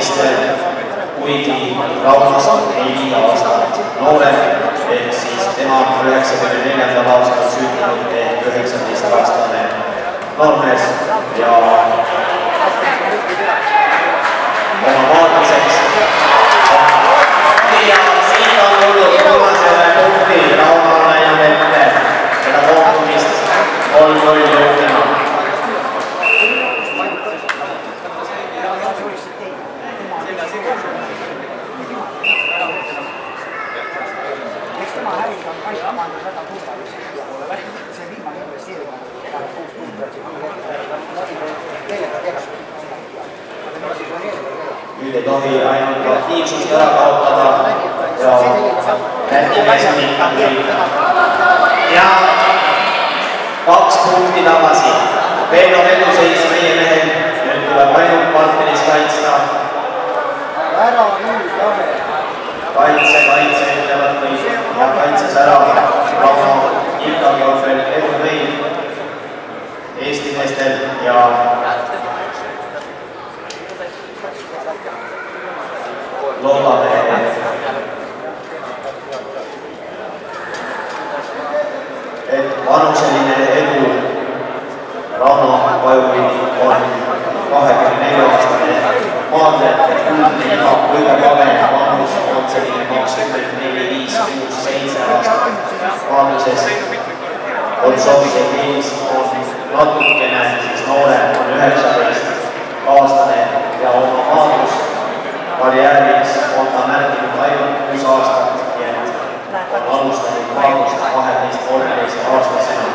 meister, kuigi Raunast 4 aastat noorem, ehk siis tema 94. aastal sündinud ehk 19-aastane noormees ja oma vaatmiseks. Ja siit on tulnud viimasele punkti Raunale ja ette seda kohtumist 3-0 juhtima. Nüüd ei tohi ainult aktiivsust ära kaotada ja Lätimees on ikkagi ja 2 punkti tagasi. Veel on eduseis meie mehel, nüüd tuleb ainult partneris kaitsta. Kaitse ütlevad kõik ja kaitses ära. Rauno ikkagi on veel edu meil Eesti meestel ja loodame, et vanuseline edu Rauno Vajuvini on 24-aastane maadlejate kuldne iga kõige kaven vanus on selline 24, 5, 6, 7 aastat vanuses. Olsovise Kriis on natukene siis noorem, on 19-aastane ja oma maadlus karjääriks on ta märkinud ainult 6 aastat ja on alustanud maadlust 12-13 aastasena.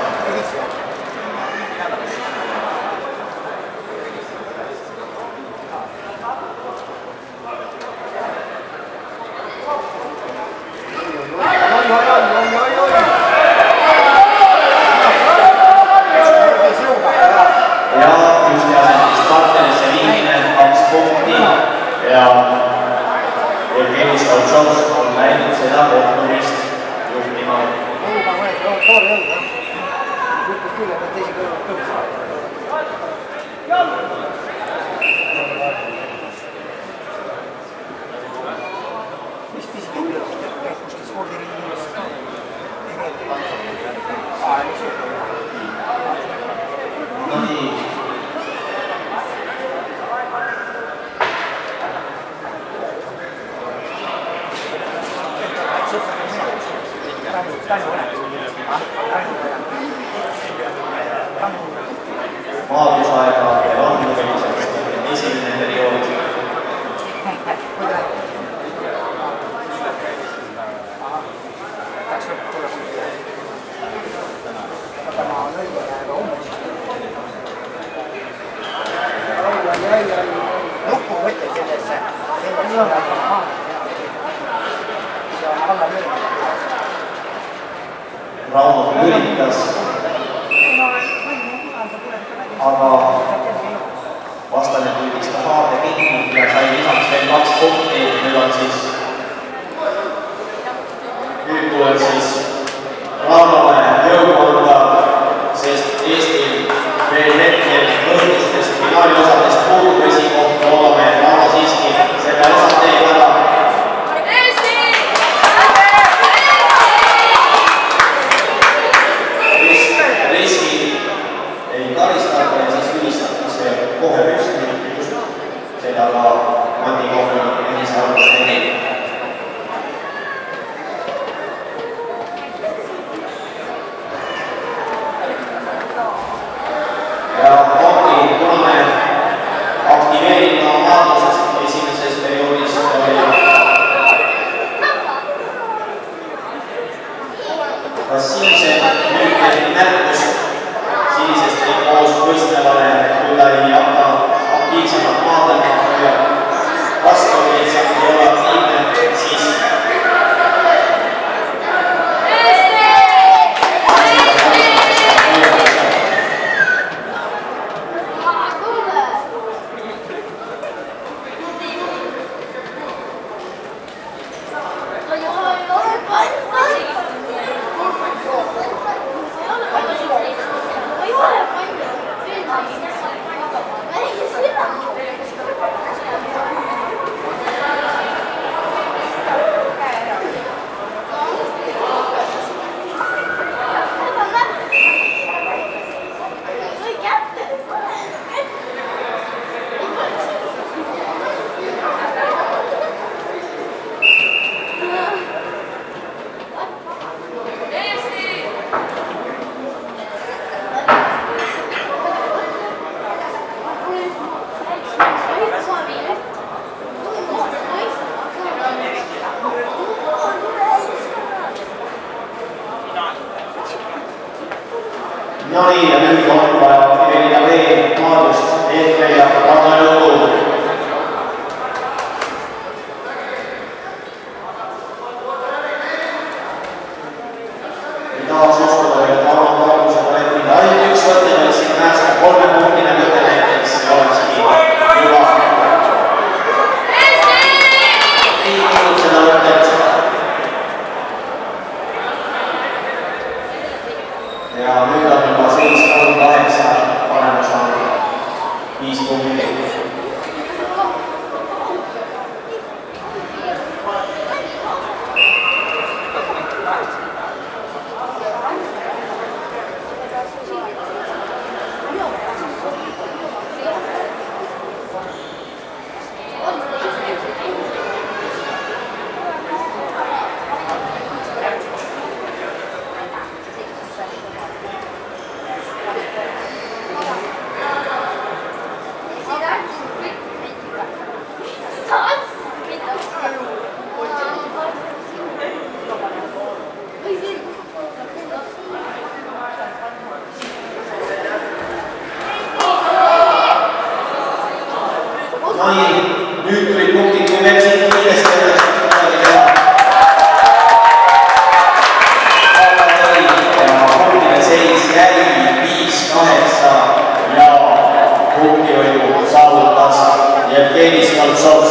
Ja just asendist partnerisse viimine 2 punkti ja Evgeni Skoltsov on läinud seda kohtumist juhtima. No nii. Maadlusaega ja langumiseks esimene periood. Rauno üritas, aga vastane püüdis ta haarde kinni ja sai lisaks veel 2 punkti. Nüüd tuleb siis Raunole jõukorda, sest Eestil veel hetkel võistlustest finaaliosadest puudub esikoht. Loodame, et Rauno siiski selle osa teeb ära. Karistata ja siis ülistatakse kohe püsti, seda ka Mati Kohvi enese arvus tegi. Ja Mati, kuna me aktiveerime oma maadlusest esimeses perioodis passiivse nüüd tehti märkus sinisest koos võistlevale, et kui ta ei hakka aktiivsemalt maadlema No nii, ja nüüd on vaja Evelina Vee Maardust eetleja Anna Jõudu. Tahaks uskuda, et Aaro Maarduse projektid ainult üks võtte, mis siin pääseb 3 punktine mõte näiteks olekski juba. Ei tulnud seda võtet. Ja nüüd on juba 7-8 panema saanud 5 punkti. Nüüd tulid punktid, kui veel siin kiiresti midagi teha. Ja punktide seis jäi 5-8 ja punktivõidu saavutas Jevgeni Skaltsov.